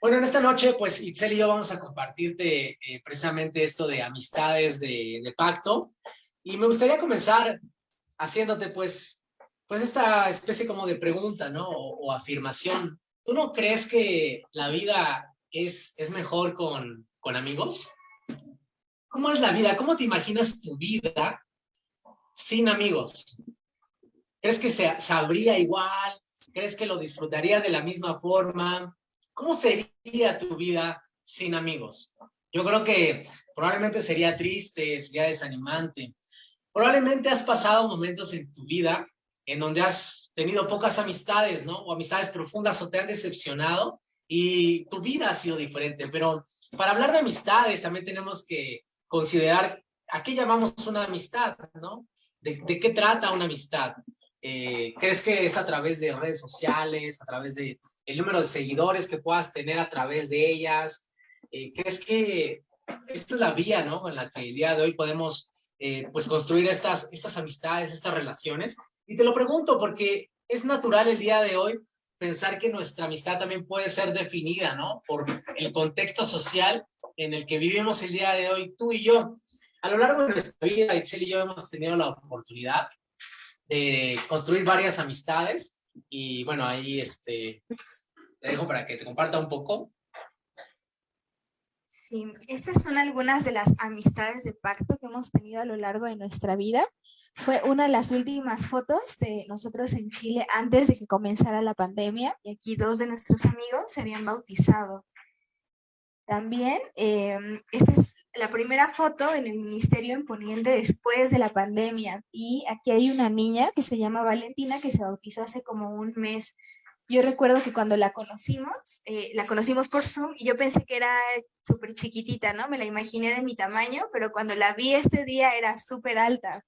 Bueno, en esta noche, pues Itzel y yo vamos a compartirte precisamente esto de amistades de pacto. Y me gustaría comenzar haciéndote, pues esta especie como de pregunta, ¿no? O afirmación. ¿Tú no crees que la vida es mejor con amigos? ¿Cómo es la vida? ¿Cómo te imaginas tu vida sin amigos? ¿Crees que sabría igual? ¿Crees que lo disfrutarías de la misma forma? ¿Cómo sería tu vida sin amigos? Yo creo que probablemente sería triste, sería desanimante. Probablemente has pasado momentos en tu vida en donde has tenido pocas amistades, ¿no? O amistades profundas o te han decepcionado y tu vida ha sido diferente. Pero para hablar de amistades también tenemos que considerar a qué llamamos una amistad, ¿no? ¿De qué trata una amistad? ¿Crees que es a través de redes sociales, a través de el número de seguidores que puedas tener a través de ellas? ¿Crees que esta es la vía, ¿no? En la que el día de hoy podemos pues construir estas amistades, estas relaciones. Y te lo pregunto porque es natural el día de hoy pensar que nuestra amistad también puede ser definida, ¿no? Por el contexto social en el que vivimos el día de hoy, tú y yo. A lo largo de nuestra vida, Itzel y yo hemos tenido la oportunidad de construir varias amistades y bueno, ahí te dejo para que te comparta un poco. Sí, estas son algunas de las amistades de pacto que hemos tenido a lo largo de nuestra vida. Fue una de las últimas fotos de nosotros en Chile antes de que comenzara la pandemia y aquí dos de nuestros amigos se habían bautizado. También esta es la primera foto en el Ministerio en Poniente después de la pandemia y aquí hay una niña que se llama Valentina que se bautizó hace como un mes. Yo recuerdo que cuando la conocimos por Zoom y yo pensé que era súper chiquitita, ¿no? Me la imaginé de mi tamaño, pero cuando la vi este día era súper alta.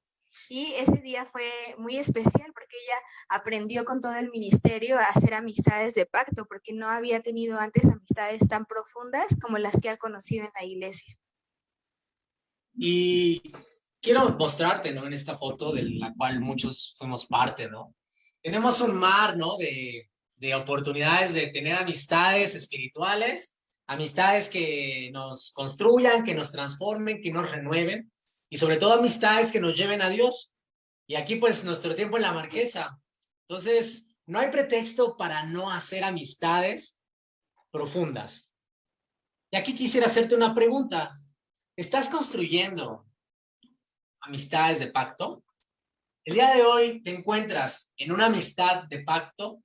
Y ese día fue muy especial porque ella aprendió con todo el ministerio a hacer amistades de pacto, porque no había tenido antes amistades tan profundas como las que ha conocido en la iglesia. Y quiero mostrarte, ¿no? En esta foto de la cual muchos fuimos parte, ¿no? Tenemos un mar, ¿no? De oportunidades de tener amistades espirituales, amistades que nos construyan, que nos transformen, que nos renueven y sobre todo amistades que nos lleven a Dios. Y aquí pues nuestro tiempo en la Marquesa. Entonces, no hay pretexto para no hacer amistades profundas. Y aquí quisiera hacerte una pregunta. ¿Estás construyendo amistades de pacto? El día de hoy te encuentras en una amistad de pacto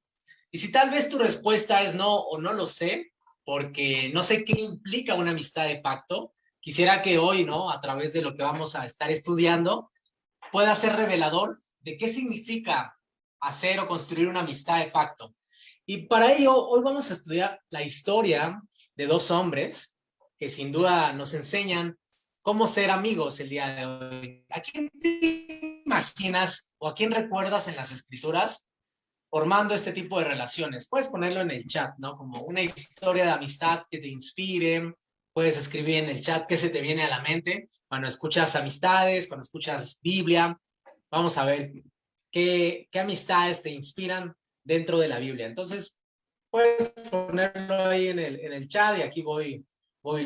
y si tal vez tu respuesta es no o no lo sé, porque no sé qué implica una amistad de pacto, quisiera que hoy, ¿no? A través de lo que vamos a estar estudiando, pueda ser revelador de qué significa hacer o construir una amistad de pacto. Y para ello, hoy vamos a estudiar la historia de dos hombres que sin duda nos enseñan cómo ser amigos el día de hoy. ¿A quién te imaginas o a quién recuerdas en las escrituras formando este tipo de relaciones? Puedes ponerlo en el chat, ¿no? Como una historia de amistad que te inspire. Puedes escribir en el chat qué se te viene a la mente cuando escuchas amistades, cuando escuchas Biblia. Vamos a ver qué amistades te inspiran dentro de la Biblia. Entonces, puedes ponerlo ahí en el chat y aquí voy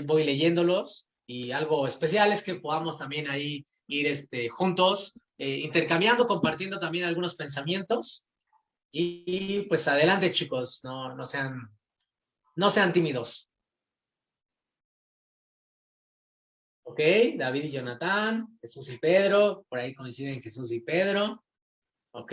leyéndolos. Y algo especial es que podamos también ahí ir juntos, intercambiando, compartiendo también algunos pensamientos. Y pues adelante, chicos, no sean tímidos. Ok, David y Jonathan, Jesús y Pedro, por ahí coinciden Jesús y Pedro. Ok.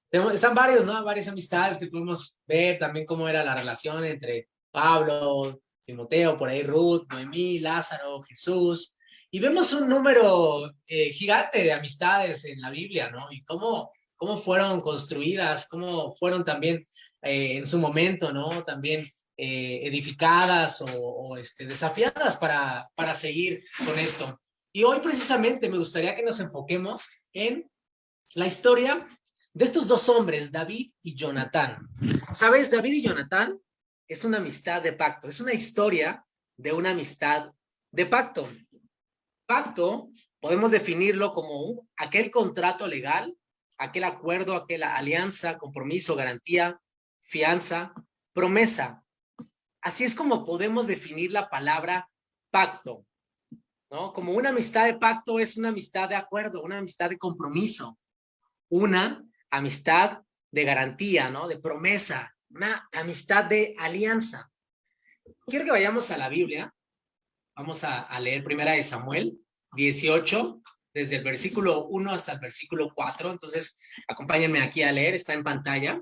Están varios, ¿no? Varias amistades que podemos ver también cómo era la relación entre Pablo, Timoteo, por ahí Ruth, Noemí, Lázaro, Jesús. Y vemos un número gigante de amistades en la Biblia, ¿no? Y cómo fueron construidas, cómo fueron también en su momento, ¿no? También edificadas o desafiadas para seguir con esto. Y hoy precisamente me gustaría que nos enfoquemos en la historia de estos dos hombres, David y Jonatán. ¿Sabes? David y Jonatán es una amistad de pacto, es una historia de una amistad de pacto. Pacto podemos definirlo como aquel contrato legal, aquel acuerdo, aquella alianza, compromiso, garantía, fianza, promesa Así es como podemos definir la palabra pacto, ¿no? Como una amistad de pacto es una amistad de acuerdo, una amistad de compromiso, una amistad de garantía, ¿no? De promesa, una amistad de alianza. Quiero que vayamos a la Biblia. Vamos a leer primera de Samuel 18, desde el versículo 1 hasta el versículo 4. Entonces, acompáñenme aquí a leer, está en pantalla.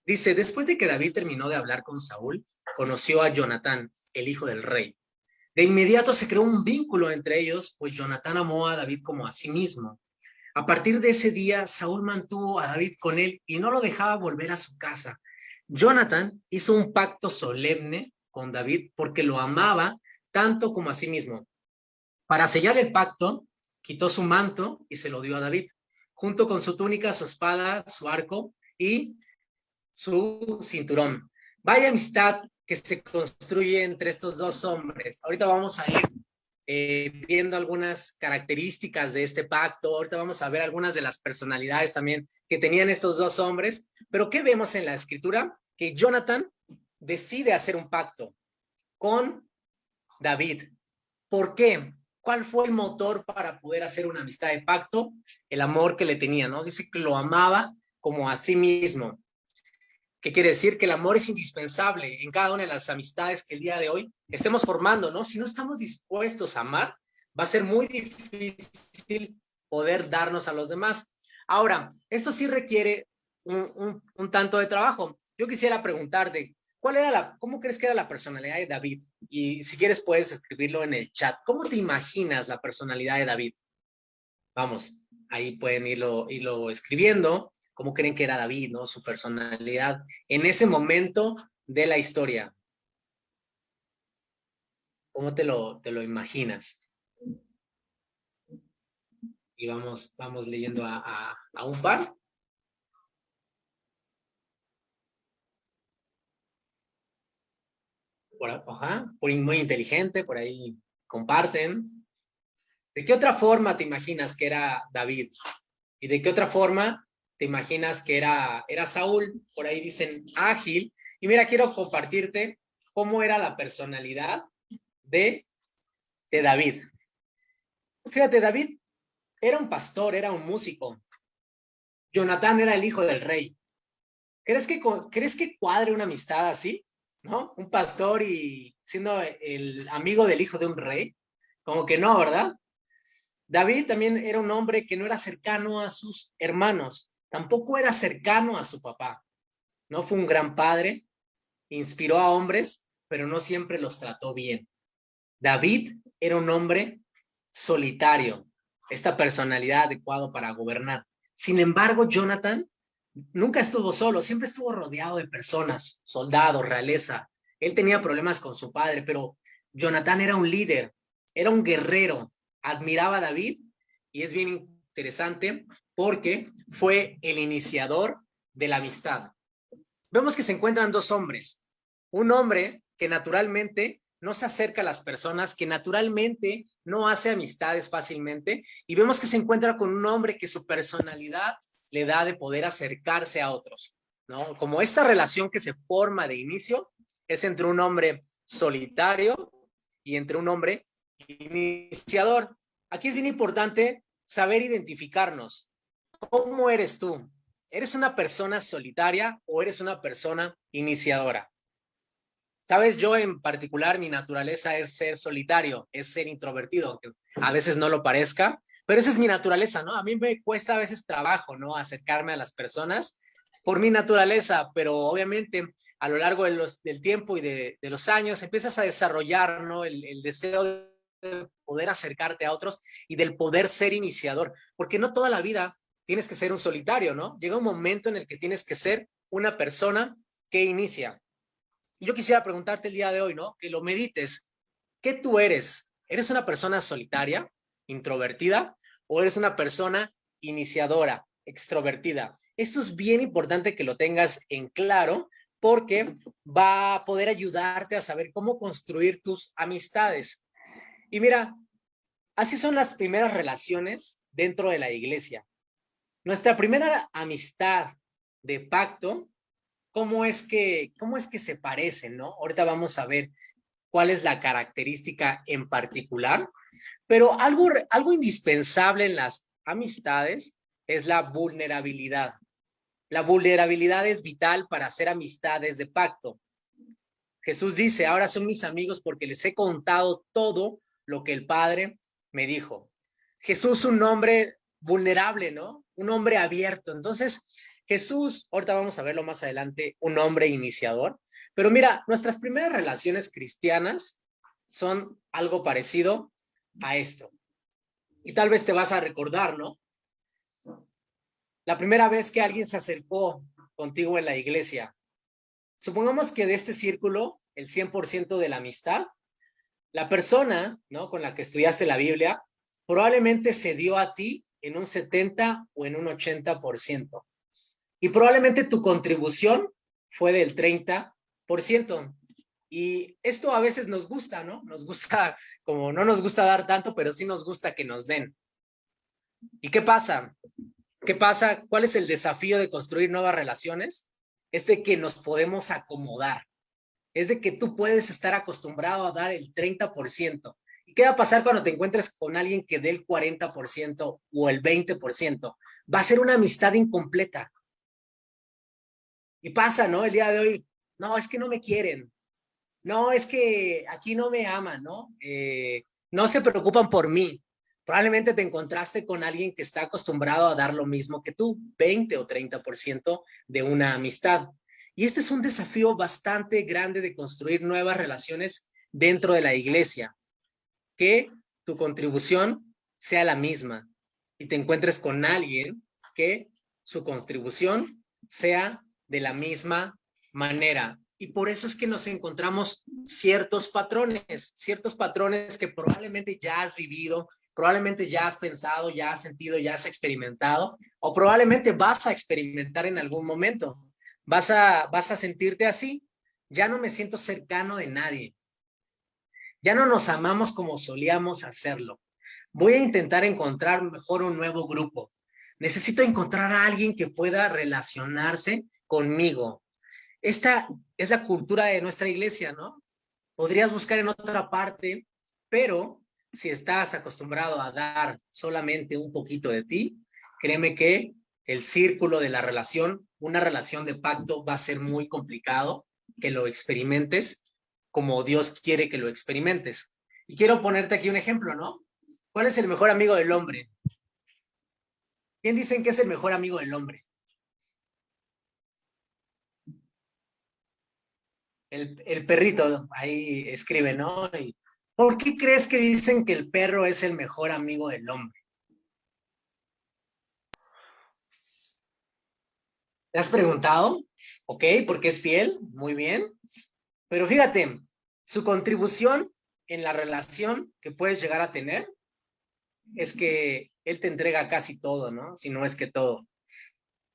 Dice, después de que David terminó de hablar con Saúl, conoció a Jonatán, el hijo del rey. De inmediato se creó un vínculo entre ellos, pues Jonatán amó a David como a sí mismo. A partir de ese día, Saúl mantuvo a David con él y no lo dejaba volver a su casa. Jonatán hizo un pacto solemne con David porque lo amaba tanto como a sí mismo. Para sellar el pacto, quitó su manto y se lo dio a David, junto con su túnica, su espada, su arco y su cinturón. Vaya amistad que se construye entre estos dos hombres. Ahorita vamos a ir viendo algunas características de este pacto. Ahorita vamos a ver algunas de las personalidades también que tenían estos dos hombres. Pero ¿qué vemos en la escritura? Que Jonatán decide hacer un pacto con David. ¿Por qué? ¿Cuál fue el motor para poder hacer una amistad de pacto? El amor que le tenía, ¿no? Dice que lo amaba como a sí mismo. ¿Qué quiere decir? Que el amor es indispensable en cada una de las amistades que el día de hoy estemos formando, ¿no? Si no estamos dispuestos a amar, va a ser muy difícil poder darnos a los demás. Ahora, esto sí requiere un tanto de trabajo. Yo quisiera preguntarte, ¿cómo crees que era la personalidad de David? Y si quieres puedes escribirlo en el chat. ¿Cómo te imaginas la personalidad de David? Vamos, ahí pueden irlo escribiendo. ¿Cómo creen que era David, no? Su personalidad en ese momento de la historia. ¿Cómo te lo imaginas? Y vamos leyendo a un par. Por muy inteligente, por ahí comparten. ¿De qué otra forma te imaginas que era David? ¿Y de qué otra forma te imaginas que era Saúl? Por ahí dicen ágil. Y mira, quiero compartirte cómo era la personalidad de David. Fíjate, David era un pastor, era un músico. Jonatán era el hijo del rey. ¿Crees que cuadre una amistad así? ¿No? Un pastor y siendo el amigo del hijo de un rey. Como que no, ¿verdad? David también era un hombre que no era cercano a sus hermanos, tampoco era cercano a su papá. No fue un gran padre, inspiró a hombres, pero no siempre los trató bien. David era un hombre solitario, esta personalidad adecuada para gobernar. Sin embargo, Jonathan nunca estuvo solo, siempre estuvo rodeado de personas, soldados, realeza. Él tenía problemas con su padre, pero Jonathan era un líder, era un guerrero, admiraba a David y es bien interesante porque fue el iniciador de la amistad. Vemos que se encuentran dos hombres, un hombre que naturalmente no se acerca a las personas, que naturalmente no hace amistades fácilmente, y vemos que se encuentra con un hombre que su personalidad le da de poder acercarse a otros, ¿no? Como esta relación que se forma de inicio es entre un hombre solitario y entre un hombre iniciador. Aquí es bien importante saber identificarnos. ¿Cómo eres tú? ¿Eres una persona solitaria o eres una persona iniciadora? Sabes, yo en particular, mi naturaleza es ser solitario, es ser introvertido, aunque a veces no lo parezca, pero esa es mi naturaleza, ¿no? A mí me cuesta a veces trabajo, ¿no? Acercarme a las personas por mi naturaleza, pero obviamente a lo largo del tiempo y de los años empiezas a desarrollar, ¿no? El deseo de poder acercarte a otros y del poder ser iniciador, porque no toda la vida tienes que ser un solitario, ¿no? Llega un momento en el que tienes que ser una persona que inicia. Yo quisiera preguntarte el día de hoy, ¿no? Que lo medites. ¿Qué tú eres? ¿Eres una persona solitaria, introvertida, o eres una persona iniciadora, extrovertida? Esto es bien importante que lo tengas en claro porque va a poder ayudarte a saber cómo construir tus amistades. Y mira, así son las primeras relaciones dentro de la iglesia. Nuestra primera amistad de pacto cómo es que se parecen, ¿no? Ahorita vamos a ver cuál es la característica en particular, pero algo indispensable en las amistades es la vulnerabilidad. La vulnerabilidad es vital para hacer amistades de pacto. Jesús dice, ahora son mis amigos porque les he contado todo lo que el Padre me dijo. Jesús, un hombre vulnerable, ¿no? Un hombre abierto. Entonces, Jesús, ahorita vamos a verlo más adelante, un hombre iniciador. Pero mira, nuestras primeras relaciones cristianas son algo parecido a esto. Y tal vez te vas a recordar, ¿no? La primera vez que alguien se acercó contigo en la iglesia. Supongamos que de este círculo, el 100% de la amistad, la persona, ¿no?, con la que estudiaste la Biblia, probablemente se dio a ti en un 70 o en un 80%. Y probablemente tu contribución fue del 30%. Y esto a veces nos gusta, ¿no? Nos gusta, como no nos gusta dar tanto, pero sí nos gusta que nos den. ¿Y qué pasa? ¿Qué pasa? ¿Cuál es el desafío de construir nuevas relaciones? Es de que nos podemos acomodar. Es de que tú puedes estar acostumbrado a dar el 30%. ¿Y qué va a pasar cuando te encuentres con alguien que dé el 40% o el 20%? Va a ser una amistad incompleta. Y pasa, ¿no? El día de hoy, no, es que no me quieren. No, es que aquí no me aman, ¿no? No se preocupan por mí. Probablemente te encontraste con alguien que está acostumbrado a dar lo mismo que tú, 20 o 30% de una amistad. Y este es un desafío bastante grande de construir nuevas relaciones dentro de la iglesia, que tu contribución sea la misma y te encuentres con alguien que su contribución sea de la misma manera. Y por eso es que nos encontramos ciertos patrones que probablemente ya has vivido, probablemente ya has pensado, ya has sentido, ya has experimentado, o probablemente vas a experimentar en algún momento. Vas a sentirte así. Ya no me siento cercano de nadie. Ya no nos amamos como solíamos hacerlo. Voy a intentar encontrar mejor un nuevo grupo. Necesito encontrar a alguien que pueda relacionarse conmigo. Esta es la cultura de nuestra iglesia, ¿no? Podrías buscar en otra parte, pero si estás acostumbrado a dar solamente un poquito de ti, créeme que el círculo de la relación, una relación de pacto, va a ser muy complicado que lo experimentes como Dios quiere que lo experimentes. Y quiero ponerte aquí un ejemplo, ¿no? ¿Cuál es el mejor amigo del hombre? ¿Quién dicen que es el mejor amigo del hombre? El perrito, ahí escribe, ¿no? Y, ¿por qué crees que dicen que el perro es el mejor amigo del hombre? ¿Te has preguntado? Ok, porque es fiel, muy bien. Pero fíjate, su contribución en la relación que puedes llegar a tener es que él te entrega casi todo, ¿no? Si no es que todo.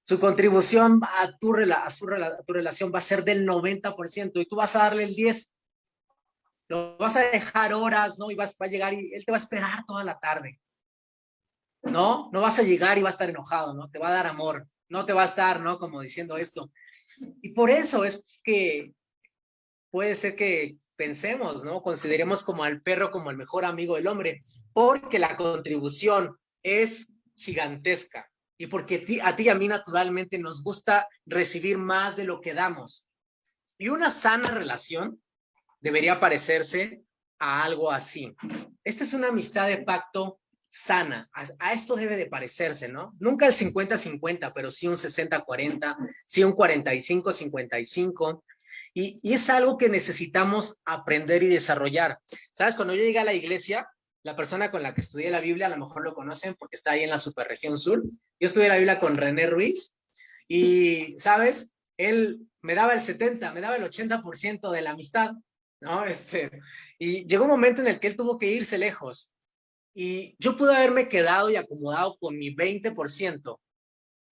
Su contribución a tu relación va a ser del 90% y tú vas a darle el 10%. Lo vas a dejar horas, ¿no? Y va a llegar y él te va a esperar toda la tarde. ¿No? No vas a llegar y va a estar enojado, ¿no? Te va a dar amor. No te va a estar, ¿no? Como diciendo esto. Y por eso es que puede ser que pensemos, ¿no? Consideremos como al perro como el mejor amigo del hombre, porque la contribución es gigantesca y porque a ti y a mí naturalmente nos gusta recibir más de lo que damos. Y una sana relación debería parecerse a algo así. Esta es una amistad de pacto sana. A esto debe de parecerse, ¿no? Nunca el 50-50, pero sí un 60-40, sí un 45-55. Y es algo que necesitamos aprender y desarrollar. ¿Sabes? Cuando yo llegué a la iglesia, la persona con la que estudié la Biblia, a lo mejor lo conocen porque está ahí en la superregión sur. Yo estudié la Biblia con René Ruiz y, ¿sabes? Él me daba el 70, me daba el 80% de la amistad, ¿no? Y llegó un momento en el que él tuvo que irse lejos y yo pude haberme quedado y acomodado con mi 20%,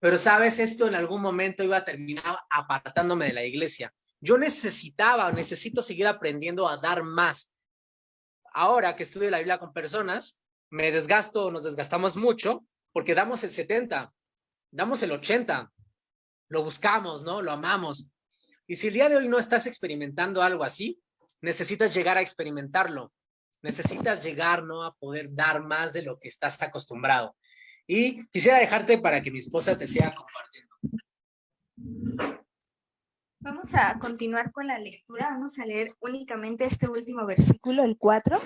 pero sabes, esto en algún momento iba a terminar apartándome de la iglesia. Yo necesito seguir aprendiendo a dar más. Ahora que estudio la Biblia con personas, nos desgastamos mucho porque damos el 70, damos el 80, lo buscamos, ¿no? Lo amamos. Y si el día de hoy no estás experimentando algo así, necesitas llegar a experimentarlo. Necesitas llegar, ¿no?, a poder dar más de lo que estás acostumbrado. Y quisiera dejarte para que mi esposa te siga compartiendo. Vamos a continuar con la lectura, vamos a leer únicamente este último versículo, el 4.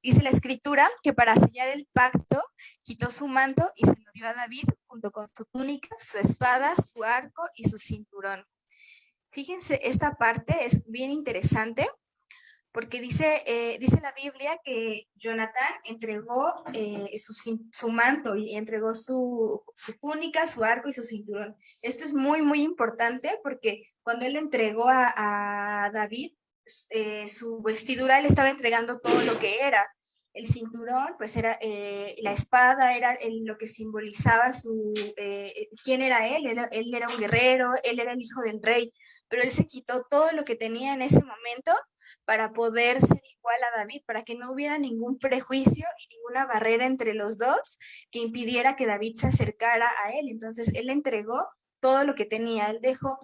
Dice la escritura que para sellar el pacto quitó su manto y se lo dio a David junto con su túnica, su espada, su arco y su cinturón. Fíjense, esta parte es bien interesante porque dice la Biblia que Jonatán entregó su manto y entregó su túnica, su arco y su cinturón. Esto es muy, muy importante porque cuando él entregó a David su vestidura, le estaba entregando todo lo que era. El cinturón, pues era la espada, era lo que simbolizaba quién era él. Él era un guerrero, él era el hijo del rey, pero él se quitó todo lo que tenía en ese momento para poder ser igual a David, para que no hubiera ningún prejuicio y ninguna barrera entre los dos que impidiera que David se acercara a él. Entonces él entregó todo lo que tenía, él dejó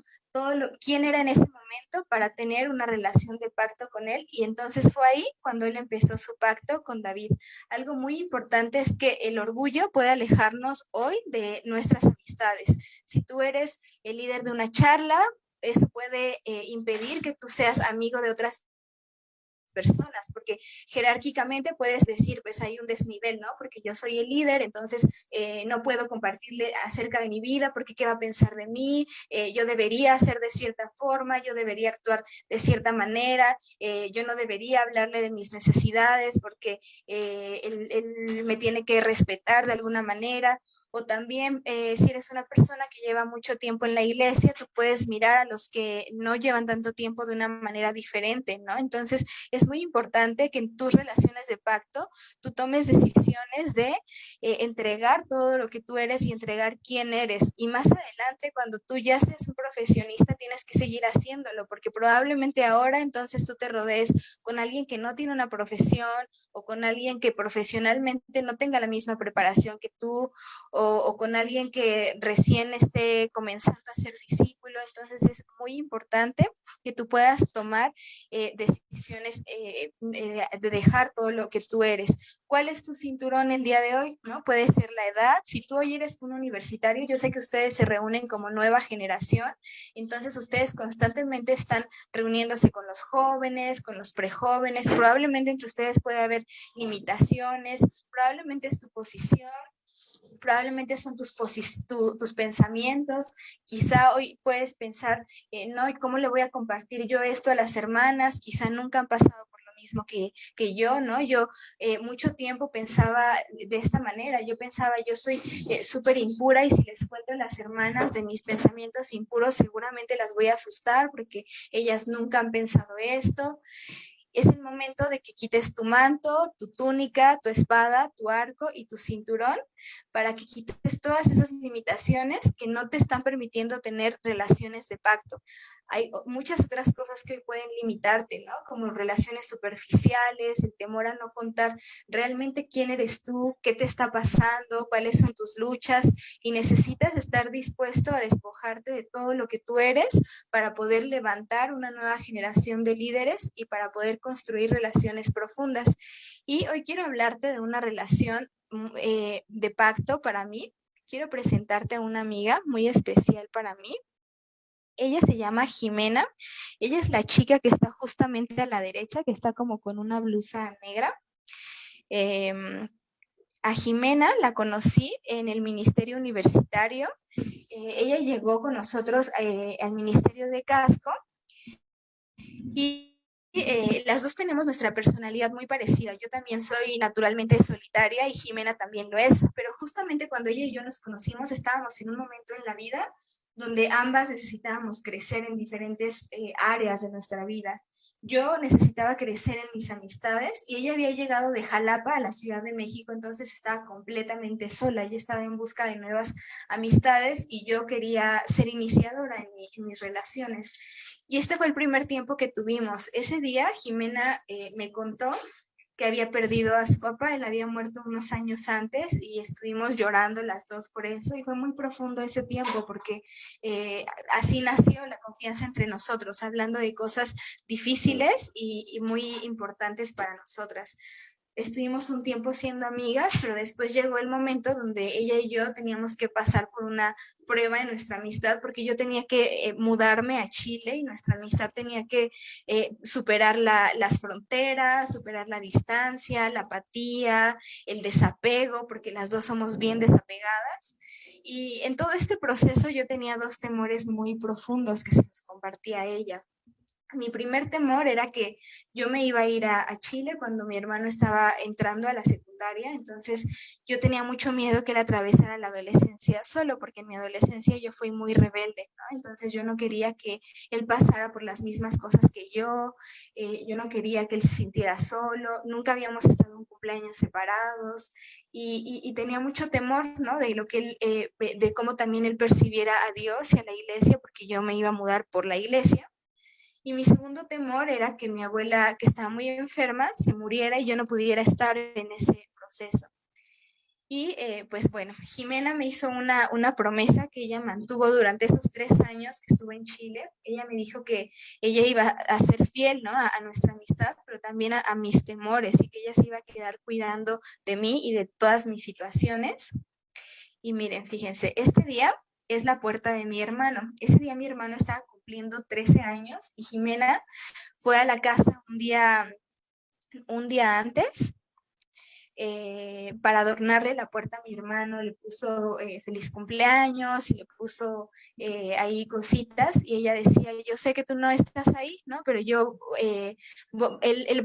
quién era en ese momento para tener una relación de pacto con él, y entonces fue ahí cuando él empezó su pacto con David. Algo muy importante es que el orgullo puede alejarnos hoy de nuestras amistades. Si tú eres el líder de una charla, eso puede impedir que tú seas amigo de otras personas, porque jerárquicamente puedes decir, pues hay un desnivel, ¿no? Porque yo soy el líder, entonces no puedo compartirle acerca de mi vida, porque qué va a pensar de mí, yo debería hacer de cierta forma, yo debería actuar de cierta manera, yo no debería hablarle de mis necesidades, porque él me tiene que respetar de alguna manera. O también, si eres una persona que lleva mucho tiempo en la iglesia, tú puedes mirar a los que no llevan tanto tiempo de una manera diferente, ¿no? Entonces, es muy importante que en tus relaciones de pacto tú tomes decisiones de entregar todo lo que tú eres y entregar quién eres. Y más adelante, cuando tú ya seas un profesionista, tienes que seguir haciéndolo, porque probablemente ahora entonces tú te rodees con alguien que no tiene una profesión o con alguien que profesionalmente no tenga la misma preparación que tú, o con alguien que recién esté comenzando a ser discípulo. Entonces es muy importante que tú puedas tomar decisiones de dejar todo lo que tú eres. ¿Cuál es tu cinturón el día de hoy? ¿No? Puede ser la edad. Si tú hoy eres un universitario, yo sé que ustedes se reúnen como nueva generación, entonces ustedes constantemente están reuniéndose con los jóvenes, con los prejóvenes, probablemente entre ustedes puede haber limitaciones, probablemente es tu posición, probablemente son tus pensamientos. Quizá hoy puedes pensar, no, ¿y cómo le voy a compartir yo esto a las hermanas? Quizá nunca han pasado por lo mismo que yo, ¿no? Yo mucho tiempo pensaba de esta manera, yo pensaba, yo soy súper impura, y si les cuento a las hermanas de mis pensamientos impuros, seguramente las voy a asustar porque ellas nunca han pensado esto. Es el momento de que quites tu manto, tu túnica, tu espada, tu arco y tu cinturón, para que quites todas esas limitaciones que no te están permitiendo tener relaciones de pacto. Hay muchas otras cosas que pueden limitarte, ¿no? Como relaciones superficiales, el temor a no contar realmente quién eres tú, qué te está pasando, cuáles son tus luchas, y necesitas estar dispuesto a despojarte de todo lo que tú eres para poder levantar una nueva generación de líderes y para poder construir relaciones profundas. Y hoy quiero hablarte de una relación de pacto para mí. Quiero presentarte a una amiga muy especial para mí. Ella se llama Jimena. Ella es la chica que está justamente a la derecha, que está como con una blusa negra. A Jimena la conocí en el ministerio universitario. Ella llegó con nosotros al ministerio de Casco, y las dos tenemos nuestra personalidad muy parecida. Yo también soy naturalmente solitaria y Jimena también lo es, pero justamente cuando ella y yo nos conocimos estábamos en un momento en la vida donde ambas necesitábamos crecer en diferentes áreas de nuestra vida. Yo necesitaba crecer en mis amistades y ella había llegado de Jalapa a la Ciudad de México, entonces estaba completamente sola. Ella estaba en busca de nuevas amistades y yo quería ser iniciadora en mis relaciones. Y este fue el primer tiempo que tuvimos. Ese día Jimena me contó que había perdido a su papá. Él había muerto unos años antes y estuvimos llorando las dos por eso, y fue muy profundo ese tiempo porque así nació la confianza entre nosotros, hablando de cosas difíciles y muy importantes para nosotras. Estuvimos un tiempo siendo amigas, pero después llegó el momento donde ella y yo teníamos que pasar por una prueba en nuestra amistad, porque yo tenía que mudarme a Chile y nuestra amistad tenía que superar las fronteras, superar la distancia, la apatía, el desapego, porque las dos somos bien desapegadas. Y en todo este proceso yo tenía dos temores muy profundos que se los compartía a ella. Mi primer temor era que yo me iba a ir a Chile cuando mi hermano estaba entrando a la secundaria, entonces yo tenía mucho miedo que él atravesara la adolescencia solo, porque en mi adolescencia yo fui muy rebelde, ¿no? Entonces yo no quería que él pasara por las mismas cosas que yo no quería que él se sintiera solo, nunca habíamos estado en un cumpleaños separados, y tenía mucho temor, ¿no? De lo que él, de cómo también él percibiera a Dios y a la iglesia, porque yo me iba a mudar por la iglesia. Y mi segundo temor era que mi abuela, que estaba muy enferma, se muriera y yo no pudiera estar en ese proceso. Y pues bueno, Jimena me hizo una promesa que ella mantuvo durante esos 3 años que estuve en Chile. Ella me dijo que ella iba a ser fiel, ¿no? A nuestra amistad, pero también a mis temores, y que ella se iba a quedar cuidando de mí y de todas mis situaciones. Y miren, fíjense, este día es la puerta de mi hermano. Ese día mi hermano estaba cumpliendo 13 años y Jimena fue a la casa un día antes para adornarle la puerta a mi hermano. Le puso feliz cumpleaños y le puso ahí cositas, y ella decía, yo sé que tú no estás ahí, ¿no? Pero él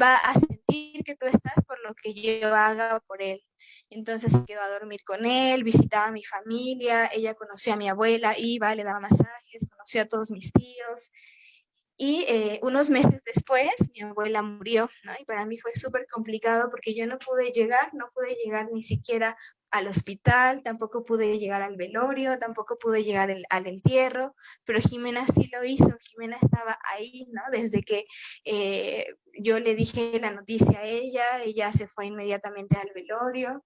va a sentir que tú estás por lo que yo haga por él. Entonces se quedó a dormir con él, visitaba a mi familia, ella conoció a mi abuela, iba, le daba masajes, conoció a todos mis tíos. Y unos meses después, mi abuela murió, ¿no? Y para mí fue súper complicado porque yo no pude llegar ni siquiera al hospital, tampoco pude llegar al velorio, tampoco pude llegar al entierro, pero Jimena sí lo hizo. Jimena estaba ahí, ¿no? Desde que yo le dije la noticia a ella se fue inmediatamente al velorio.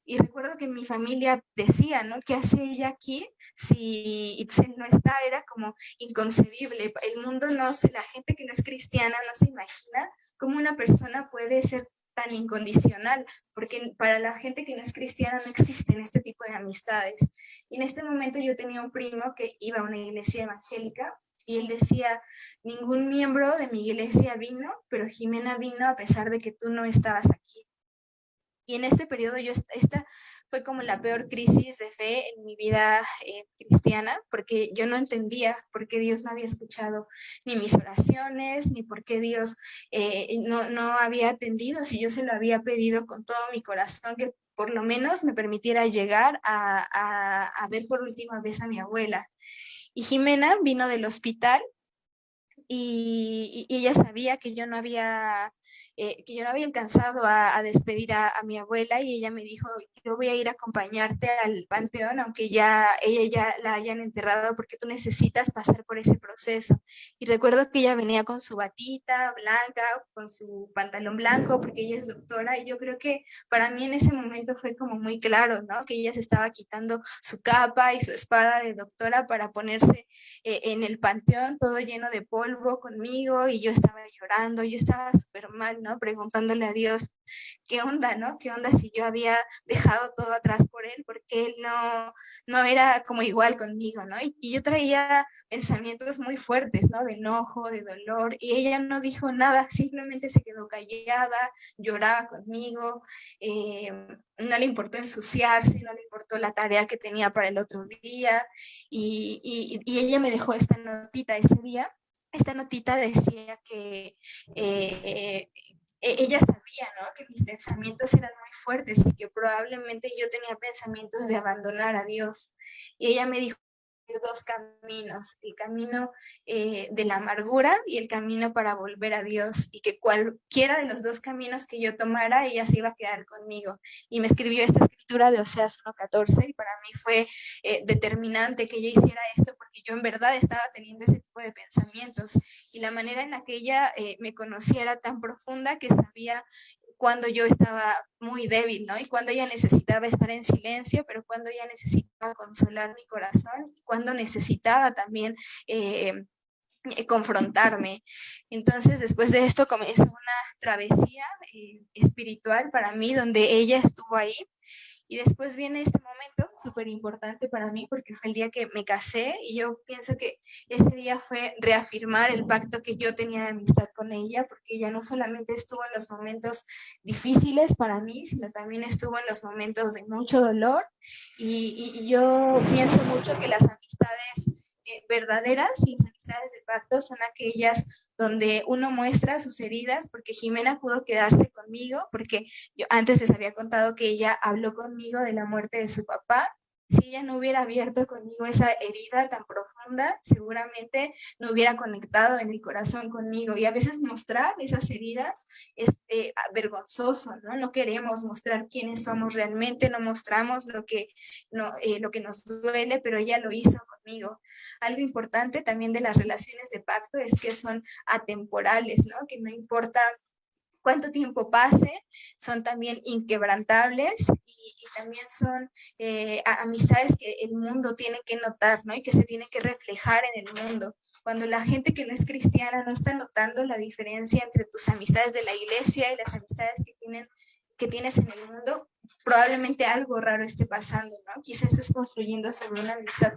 Y recuerdo que mi familia decía, ¿no? ¿Qué hace ella aquí si Itzel no está? Era como inconcebible. El mundo no se, la gente que no es cristiana no se imagina cómo una persona puede ser tan incondicional, porque para la gente que no es cristiana no existen este tipo de amistades. Y en este momento yo tenía un primo que iba a una iglesia evangélica y él decía, ningún miembro de mi iglesia vino, pero Jimena vino a pesar de que tú no estabas aquí. Y en este periodo esta fue como la peor crisis de fe en mi vida cristiana, porque yo no entendía por qué Dios no había escuchado ni mis oraciones, ni por qué Dios no había atendido, si yo se lo había pedido con todo mi corazón, que por lo menos me permitiera llegar a ver por última vez a mi abuela. Y Jimena vino del hospital y ella sabía que yo no había alcanzado a despedir a mi abuela, y ella me dijo, yo voy a ir a acompañarte al panteón, aunque ella ya la hayan enterrado, porque tú necesitas pasar por ese proceso. Y recuerdo que ella venía con su batita blanca, con su pantalón blanco, porque ella es doctora, y yo creo que para mí en ese momento fue como muy claro, ¿no? Que ella se estaba quitando su capa y su espada de doctora para ponerse en el panteón todo lleno de polvo conmigo, y yo estaba llorando, yo estaba súper mal, ¿no? Preguntándole a Dios, ¿qué onda, no? ¿Qué onda si yo había dejado todo atrás por él? Porque él no era como igual conmigo, ¿no? Y yo traía pensamientos muy fuertes, ¿no? De enojo, de dolor, y ella no dijo nada, simplemente se quedó callada, lloraba conmigo, no le importó ensuciarse, no le importó la tarea que tenía para el otro día, y ella me dejó esta notita ese día. Esta notita decía que ella sabía, ¿no? Que mis pensamientos eran muy fuertes y que probablemente yo tenía pensamientos de abandonar a Dios. Y ella me dijo dos caminos, el camino de la amargura y el camino para volver a Dios, y que cualquiera de los dos caminos que yo tomara, ella se iba a quedar conmigo. Y me escribió esta escritura de Oseas 1:14, y para mí fue determinante que ella hiciera esto, porque yo en verdad estaba teniendo ese tipo de pensamientos, y la manera en la que ella me conocía era tan profunda que sabía cuando yo estaba muy débil, ¿no? Y cuando ella necesitaba estar en silencio, pero cuando ella necesitaba consolar mi corazón, y cuando necesitaba también confrontarme. Entonces, después de esto comenzó una travesía espiritual para mí, donde ella estuvo ahí. Y después viene este momento súper importante para mí porque fue el día que me casé y yo pienso que ese día fue reafirmar el pacto que yo tenía de amistad con ella, porque ella no solamente estuvo en los momentos difíciles para mí, sino también estuvo en los momentos de mucho dolor. Y yo pienso mucho que las amistades verdaderas, las amistades de pacto, son aquellas donde uno muestra sus heridas, porque Jimena pudo quedarse conmigo, porque yo antes les había contado que ella habló conmigo de la muerte de su papá. Si ella no hubiera abierto conmigo esa herida tan profunda, seguramente no hubiera conectado en el corazón conmigo. Y a veces mostrar esas heridas es vergonzoso, ¿no? No queremos mostrar quiénes somos realmente, no mostramos lo que nos duele, pero ella lo hizo conmigo. Algo importante también de las relaciones de pacto es que son atemporales, ¿no? Que no importa cuánto tiempo pase, son también inquebrantables y también son amistades que el mundo tiene que notar, ¿no? Y que se tienen que reflejar en el mundo. Cuando la gente que no es cristiana no está notando la diferencia entre tus amistades de la iglesia y las amistades que tienes en el mundo, probablemente algo raro esté pasando, ¿no? Quizás estés construyendo sobre una amistad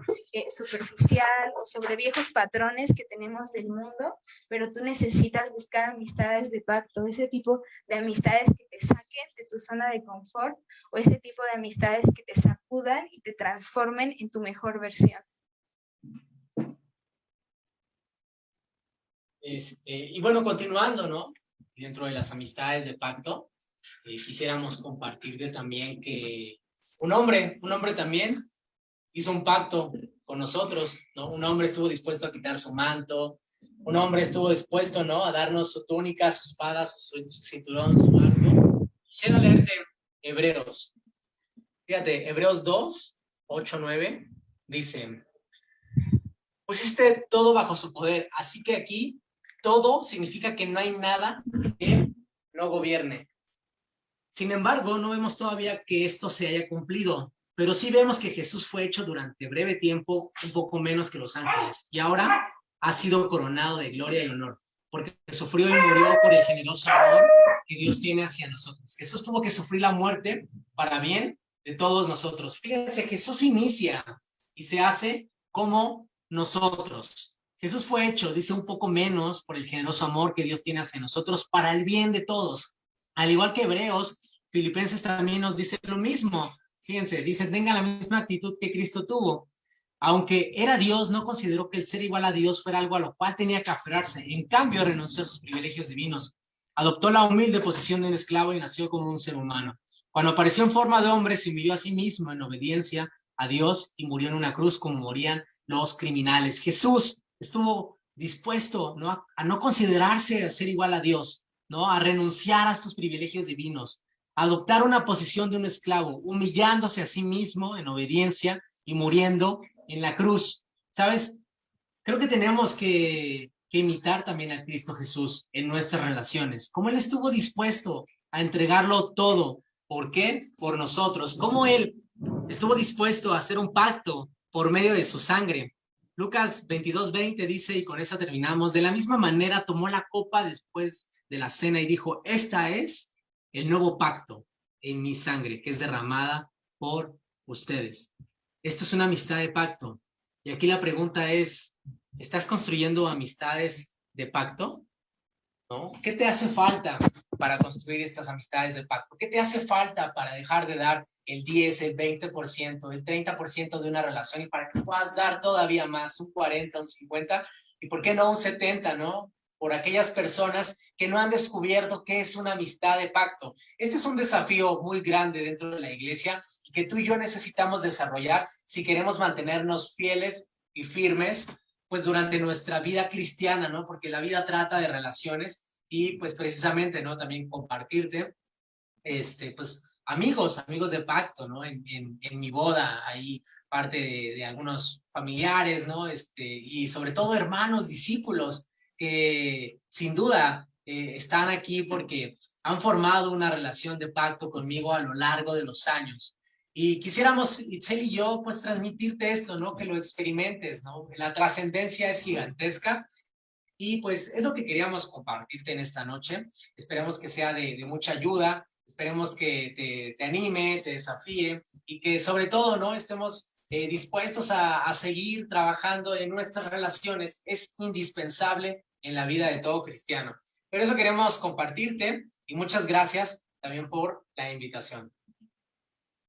superficial o sobre viejos patrones que tenemos del mundo, pero tú necesitas buscar amistades de pacto, ese tipo de amistades que te saquen de tu zona de confort o ese tipo de amistades que te sacudan y te transformen en tu mejor versión. Y bueno, continuando, ¿no? Dentro de las amistades de pacto, quisiéramos compartirte también que un hombre también hizo un pacto con nosotros, ¿no? Un hombre estuvo dispuesto a quitar su manto, un hombre estuvo dispuesto, ¿no? A darnos su túnica, su espada, su cinturón, su arco. Quisiera leerte Hebreos. Fíjate, Hebreos 2, 8, 9, dice, pusiste todo bajo su poder, así que aquí todo significa que no hay nada que no gobierne. Sin embargo, no vemos todavía que esto se haya cumplido, pero sí vemos que Jesús fue hecho durante breve tiempo un poco menos que los ángeles y ahora ha sido coronado de gloria y honor, porque sufrió y murió por el generoso amor que Dios tiene hacia nosotros. Jesús tuvo que sufrir la muerte para bien de todos nosotros. Fíjense, Jesús inicia y se hace como nosotros. Jesús fue hecho, dice, un poco menos por el generoso amor que Dios tiene hacia nosotros para el bien de todos. Al igual que Hebreos, Filipenses también nos dice lo mismo. Fíjense, dice, tengan la misma actitud que Cristo tuvo. Aunque era Dios, no consideró que el ser igual a Dios fuera algo a lo cual tenía que aferrarse. En cambio, renunció a sus privilegios divinos. Adoptó la humilde posición de un esclavo y nació como un ser humano. Cuando apareció en forma de hombre, se humilló a sí mismo en obediencia a Dios y murió en una cruz como morían los criminales. Jesús estuvo dispuesto, ¿no? a no considerarse a ser igual a Dios, ¿no? A renunciar a estos privilegios divinos, a adoptar una posición de un esclavo, humillándose a sí mismo en obediencia y muriendo en la cruz. ¿Sabes? Creo que tenemos que imitar también a Cristo Jesús en nuestras relaciones, como Él estuvo dispuesto a entregarlo todo. ¿Por qué? Por nosotros. Como Él estuvo dispuesto a hacer un pacto por medio de su sangre. Lucas 22:20 dice, y con eso terminamos, de la misma manera tomó la copa después de la cena y dijo, esta es el nuevo pacto en mi sangre, que es derramada por ustedes. Esto es una amistad de pacto. Y aquí la pregunta es, ¿estás construyendo amistades de pacto? ¿No? ¿Qué te hace falta para construir estas amistades de pacto? ¿Qué te hace falta para dejar de dar el 10, el 20%, el 30% de una relación y para que puedas dar todavía más, un 40, un 50 y por qué no un 70, ¿no? Por aquellas personas que no han descubierto qué es una amistad de pacto. Este es un desafío muy grande dentro de la iglesia y que tú y yo necesitamos desarrollar si queremos mantenernos fieles y firmes pues durante nuestra vida cristiana, ¿no? Porque la vida trata de relaciones y pues precisamente, ¿no? También compartirte, pues amigos de pacto, ¿no? En mi boda, ahí parte de algunos familiares, ¿no? Y sobre todo hermanos, discípulos, que sin duda están aquí porque han formado una relación de pacto conmigo a lo largo de los años. Y quisiéramos, Itzel y yo, pues transmitirte esto, ¿no? Que lo experimentes, ¿no? La trascendencia es gigantesca y pues es lo que queríamos compartirte en esta noche. Esperemos que sea de mucha ayuda, esperemos que te anime, te desafíe y que sobre todo, ¿no? Estemos dispuestos a seguir trabajando en nuestras relaciones. Es indispensable en la vida de todo cristiano. Pero eso queremos compartirte y muchas gracias también por la invitación.